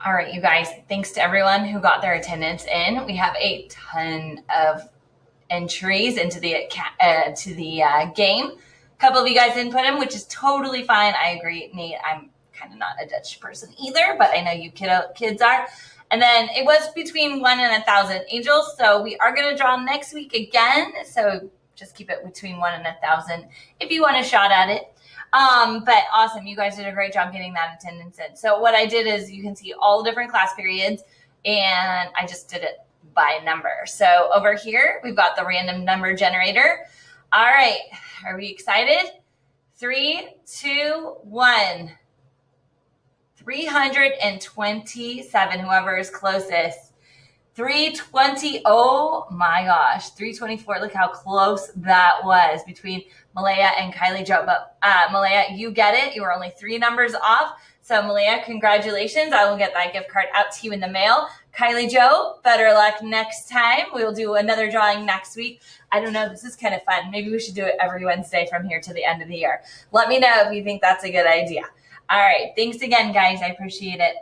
All right, you guys, thanks to everyone who got their attendance in. We have a ton of entries into the game. A couple of you guys didn't put them, which is totally fine. I agree, Nate. I'm kind of not a Dutch person either, but I know you kids are. And then it was between 1 and 1,000 angels, so we are going to draw next week again. So just keep it between 1 and 1,000 if you want a shot at it. But awesome. You guys did a great job getting that attendance in. So what I did is you can see all the different class periods, and I just did it by number. So over here, we've got the random number generator. All right. Are we excited? 3, 2, 1. 327, whoever is closest. 320, oh my gosh, 324. Look how close that was between Malaya and Kylie Joe. But Malaya, you get it. You were only 3 numbers off. So Malaya, congratulations. I will get that gift card out to you in the mail. Kylie Joe, better luck next time. We will do another drawing next week. I don't know. This is kind of fun. Maybe we should do it every Wednesday from here to the end of the year. Let me know if you think that's a good idea. All right. Thanks again, guys. I appreciate it.